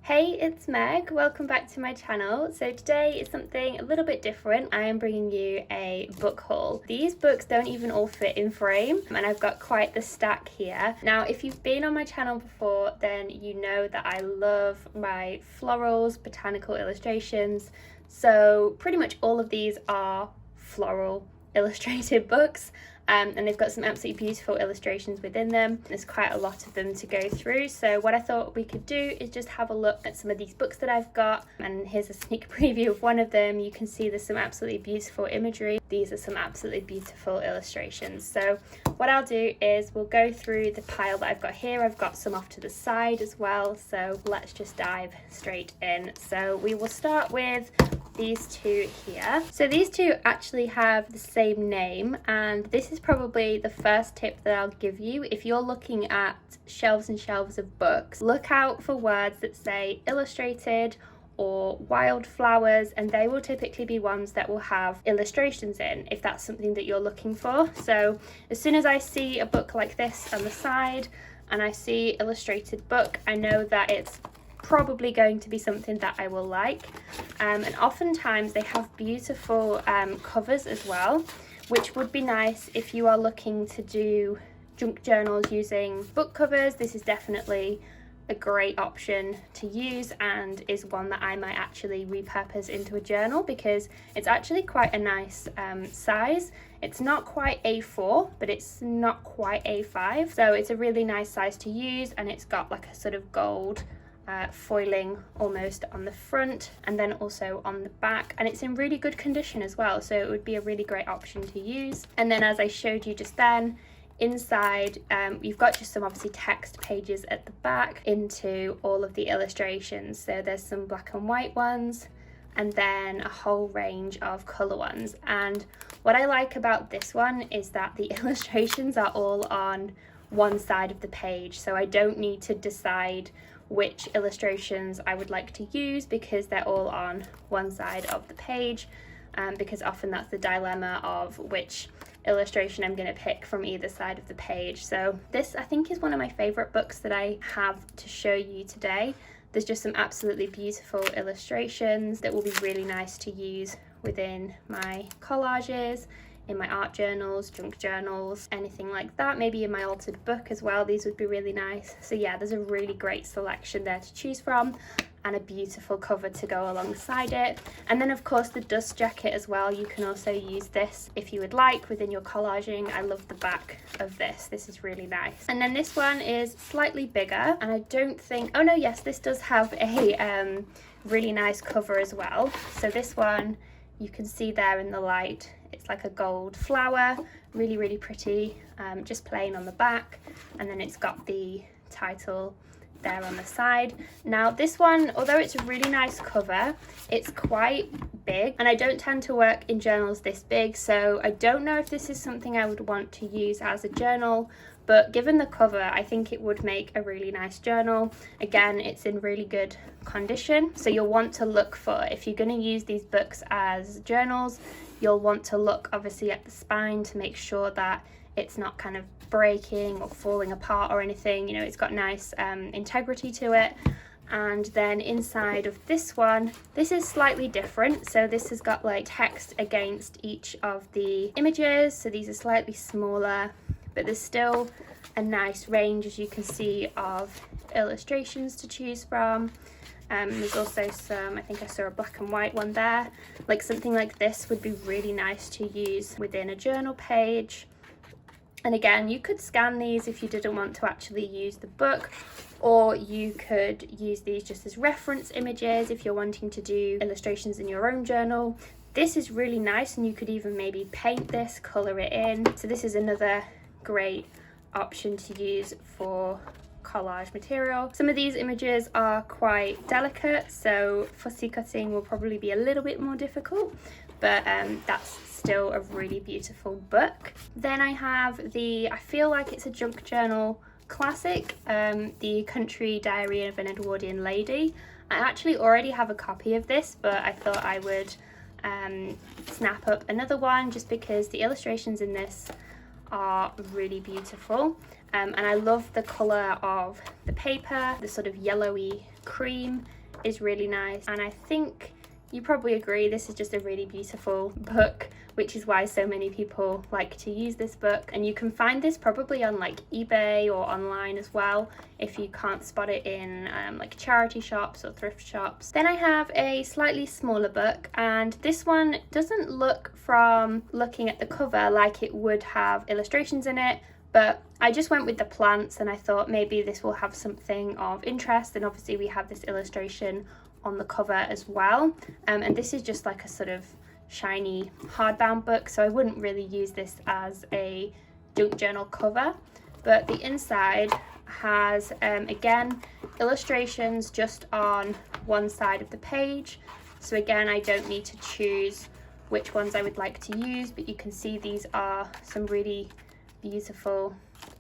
Hey, it's Meg. Welcome back to my channel. So today is something a little bit different. I am bringing you a book haul. These books don't even all fit in frame, and I've got quite the stack here. Now, if you've been on my channel before, then you know that I love my florals, botanical illustrations. So pretty much all of these are floral illustrated books. And they've got some absolutely beautiful illustrations within them. There's quite a lot of them to go through, so what I thought we could do is just have a look at some of these books that I've got, and here's a sneak preview of one of them. You can see there's some absolutely beautiful imagery. These are some absolutely beautiful illustrations. So what I'll do is we'll go through the pile that I've got here. I've got some off to the side as well, so let's just dive straight in. So we will start with these two here. So these two actually have the same name, and this is probably the first tip that I'll give you. If you're looking at shelves and shelves of books, look out for words that say illustrated or wildflowers, and they will typically be ones that will have illustrations in, if that's something that you're looking for. So as soon as I see a book like this on the side and I see illustrated book, I know that it's probably going to be something that I will like. And oftentimes they have beautiful covers as well, which would be nice if you are looking to do junk journals using book covers. This is definitely a great option to use, and is one that I might actually repurpose into a journal because it's actually quite a nice size. It's not quite A4, but it's not quite A5, so it's a really nice size to use, and it's got like a sort of gold foiling almost on the front and then also on the back, and it's in really good condition as well, so it would be a really great option to use. And then, as I showed you just then, inside you've got just some obviously text pages at the back into all of the illustrations. So there's some black and white ones and then a whole range of colour ones. And what I like about this one is that the illustrations are all on one side of the page, so I don't need to decide which illustrations I would like to use because they're all on one side of the page, because often that's the dilemma of which illustration I'm going to pick from either side of the page. So this, I think, is one of my favourite books that I have to show you today. There's just some absolutely beautiful illustrations that will be really nice to use within my collages, in my art journals, junk journals, anything like that. Maybe in my altered book as well, these would be really nice. So yeah, there's a really great selection there to choose from, and a beautiful cover to go alongside it. And then of course the dust jacket as well. You can also use this if you would like within your collaging. I love the back of this. This is really nice. And then this one is slightly bigger, and I don't think, oh no, yes, this does have a really nice cover as well. So this one, you can see there in the light, it's like a gold flower, really, really pretty, just plain on the back. And then it's got the title there on the side. Now this one, although it's a really nice cover, it's quite big, and I don't tend to work in journals this big, so I don't know if this is something I would want to use as a journal. But given the cover, I think it would make a really nice journal. Again, it's in really good condition, so you'll want to look for, if you're going to use these books as journals, you'll want to look obviously at the spine to make sure that it's not kind of breaking or falling apart or anything. You know, it's got nice integrity to it. And then inside of this one, this is slightly different. So this has got like text against each of the images, so these are slightly smaller, but there's still a nice range, as you can see, of illustrations to choose from. There's also some, I think I saw a black and white one there. Like something like this would be really nice to use within a journal page. And again, you could scan these if you didn't want to actually use the book, or you could use these just as reference images if you're wanting to do illustrations in your own journal. This is really nice, and you could even maybe paint this, colour it in. So this is another great option to use for collage material. Some of these images are quite delicate, so fussy cutting will probably be a little bit more difficult, but that's still a really beautiful book. Then I have the, I feel like it's a junk journal classic, the Country Diary of an Edwardian Lady. I actually already have a copy of this, but I thought I would snap up another one just because the illustrations in this are really beautiful. And I love the colour of the paper, the sort of yellowy cream is really nice, and I think you probably agree this is just a really beautiful book, which is why so many people like to use this book. And you can find this probably on like eBay or online as well if you can't spot it in like charity shops or thrift shops. Then I have a slightly smaller book, and this one doesn't look, from looking at the cover, like it would have illustrations in it, but I just went with the plants and I thought maybe this will have something of interest. And obviously we have this illustration on the cover as well, and this is just like a sort of shiny hardbound book, so I wouldn't really use this as a junk journal cover. But the inside has again illustrations just on one side of the page, so again I don't need to choose which ones I would like to use, but you can see these are some really beautiful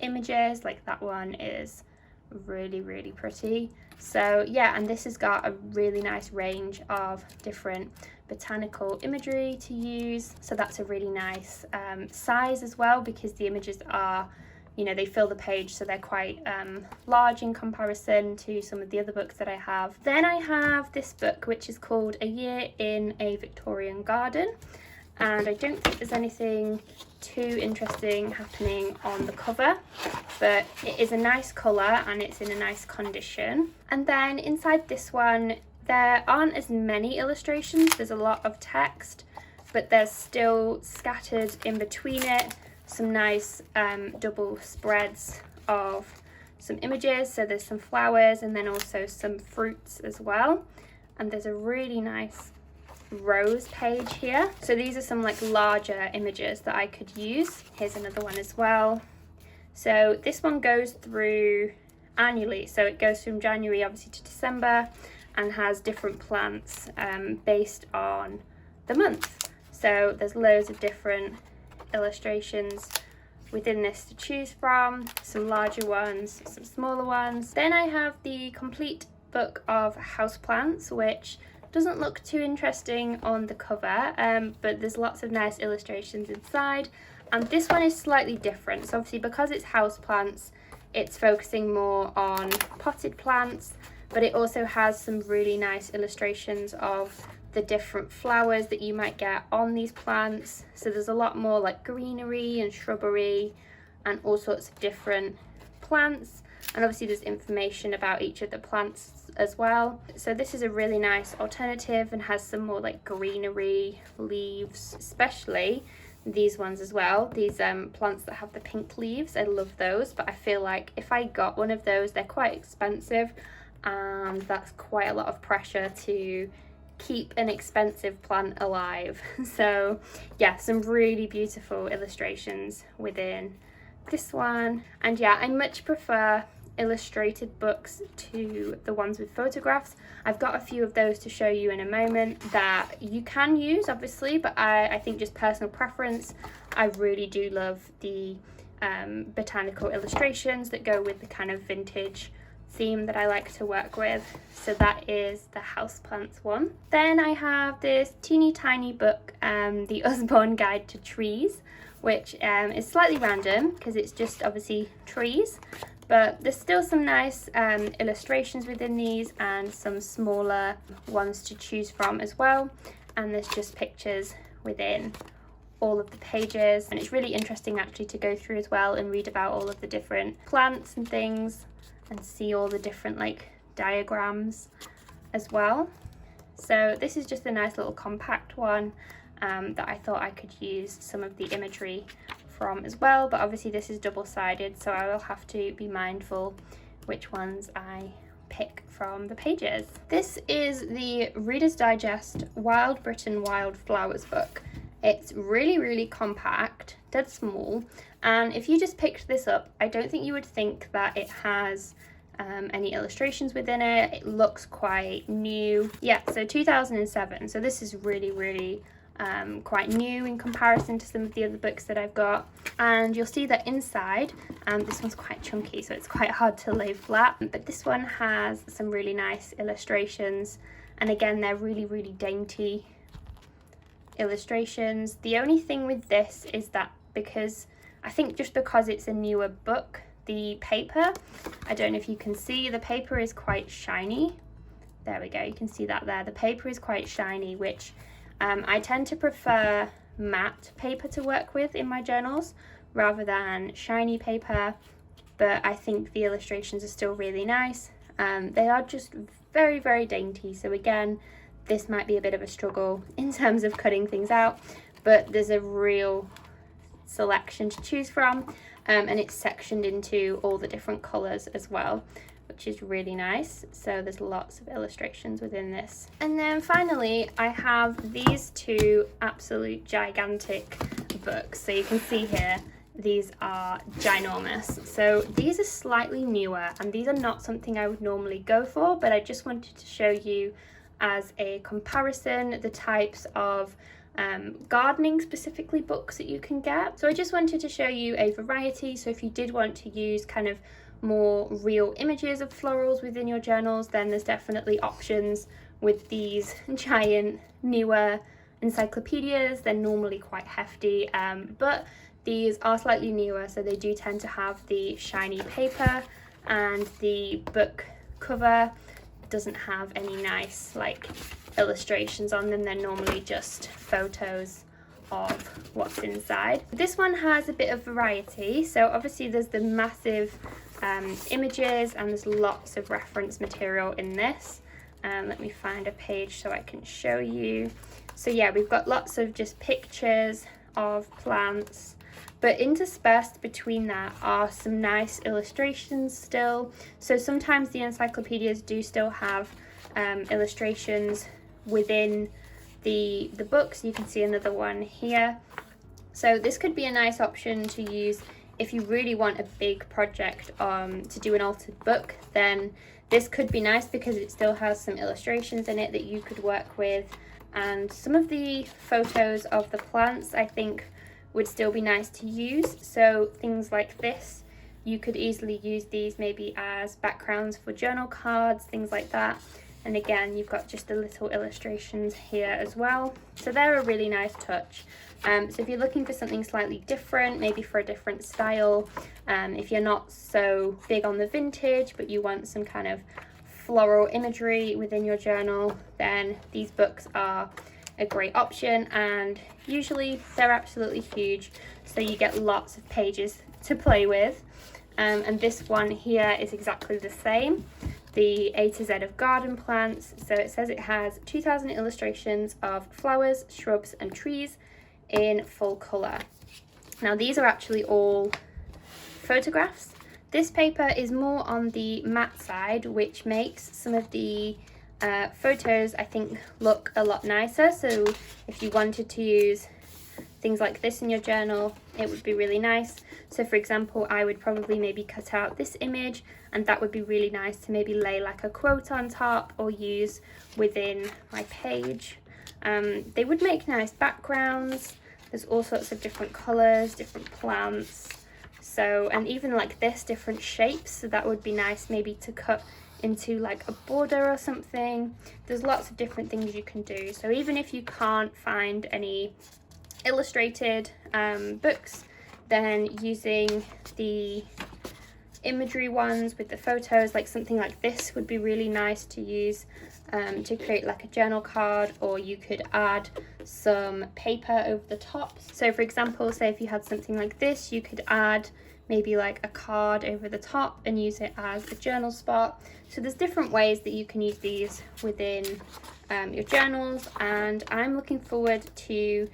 images. Like that one is really pretty. So yeah, and this has got a really nice range of different botanical imagery to use, so that's a really nice size as well, because the images are, you know, they fill the page, so they're quite large in comparison to some of the other books that I have. Then I have this book which is called A Year in a Victorian Garden, and I don't think there's anything too interesting happening on the cover, but it is a nice colour and it's in a nice condition. And then inside this one there aren't as many illustrations, there's a lot of text, but there's still scattered in between it some nice double spreads of some images. So there's some flowers and then also some fruits as well, and there's a really nice rose page here. So these are some like larger images that I could use. Here's another one as well. So this one goes through annually, so it goes from January obviously to December, and has different plants based on the month. So there's loads of different illustrations within this to choose from, some larger ones, some smaller ones. Then I have the complete book of houseplants, which doesn't look too interesting on the cover, but there's lots of nice illustrations inside. And this one is slightly different. So obviously because it's houseplants, it's focusing more on potted plants, but it also has some really nice illustrations of the different flowers that you might get on these plants. So there's a lot more like greenery and shrubbery and all sorts of different plants, and obviously there's information about each of the plants as well. So this is a really nice alternative and has some more like greenery, leaves, especially these ones as well, these plants that have the pink leaves. I love those, but I feel like if I got one of those, they're quite expensive, and that's quite a lot of pressure to keep an expensive plant alive. So yeah, some really beautiful illustrations within this one. And yeah, I much prefer illustrated books to the ones with photographs. I've got a few of those to show you in a moment that you can use obviously, but I think just personal preference, I really do love the botanical illustrations that go with the kind of vintage theme that I like to work with. So that is the houseplants one. Then I have this teeny tiny book, the Usborne Guide to Trees, which is slightly random because it's just obviously trees, but there's still some nice illustrations within these and some smaller ones to choose from as well. And there's just pictures within all of the pages, and it's really interesting actually to go through as well and read about all of the different plants and things and see all the different like diagrams as well. So this is just a nice little compact one that I thought I could use some of the imagery from as well, but obviously this is double-sided, so I will have to be mindful which ones I pick from the pages. This is the Reader's Digest Wild Britain Wild Flowers book. It's really compact, dead small, and if you just picked this up, I don't think you would think that it has any illustrations within it. It looks quite new. Yeah, so 2007, so this is really quite new in comparison to some of the other books that I've got. And you'll see that inside, this one's quite chunky, so it's quite hard to lay flat, but this one has some really nice illustrations, and again they're really dainty illustrations. The only thing with this is that because it's a newer book, the paper, I don't know if you can see, the paper is quite shiny. There we go, you can see that there. The paper is quite shiny, which I tend to prefer matte paper to work with in my journals rather than shiny paper, but I think the illustrations are still really nice. They are just very, very dainty, so again, this might be a bit of a struggle in terms of cutting things out, but there's a real selection to choose from, and it's sectioned into all the different colours as well, which is really nice. So there's lots of illustrations within this. And then finally, I have these two absolute gigantic books. So you can see here, these are ginormous. So these are slightly newer, and these are not something I would normally go for, but I just wanted to show you as a comparison the types of gardening specifically books that you can get. So I just wanted to show you a variety. So if you did want to use kind of more real images of florals within your journals, then there's definitely options with these giant newer encyclopedias. They're normally quite hefty, but these are slightly newer, so they do tend to have the shiny paper, and the book cover doesn't have any nice like illustrations on them. They're normally just photos of what's inside. This one has a bit of variety, so obviously there's the massive images, and there's lots of reference material in this. Let me find a page so I can show you. So yeah, we've got lots of just pictures of plants, but interspersed between that are some nice illustrations still. So sometimes the encyclopedias do still have illustrations within the books. You can see another one here. So this could be a nice option to use if you really want a big project to do an altered book. Then this could be nice because it still has some illustrations in it that you could work with, and some of the photos of the plants I think would still be nice to use. So things like this, you could easily use these maybe as backgrounds for journal cards, things like that. And again, you've got just the little illustrations here as well. So they're a really nice touch. So if you're looking for something slightly different, maybe for a different style, if you're not so big on the vintage, but you want some kind of floral imagery within your journal, then these books are a great option, and usually they're absolutely huge, so you get lots of pages to play with. And this one here is exactly the same, the A to Z of garden plants. So it says it has 2,000 illustrations of flowers, shrubs and trees in full colour. Now these are actually all photographs. This paper is more on the matte side, which makes some of the photos I think look a lot nicer. So if you wanted to use things like this in your journal, it would be really nice. So for example, I would probably maybe cut out this image, and that would be really nice to maybe lay like a quote on top or use within my page. They would make nice backgrounds. There's all sorts of different colours, different plants, so, and even like this, different shapes, so that would be nice maybe to cut into like a border or something. There's lots of different things you can do. So even if you can't find any illustrated books, then using the imagery ones with the photos, like something like this would be really nice to use to create like a journal card, or you could add some paper over the top. So for example, say if you had something like this, you could add maybe like a card over the top and use it as a journal spot. So there's different ways that you can use these within your journals, and I'm looking forward to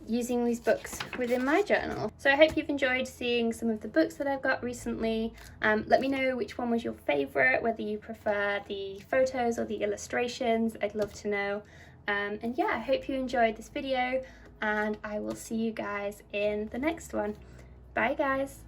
using these books within my journal. So I hope you've enjoyed seeing some of the books that I've got recently. Let me know which one was your favourite, whether you prefer the photos or the illustrations. I'd love to know. And yeah, I hope you enjoyed this video, and I will see you guys in the next one. Bye guys.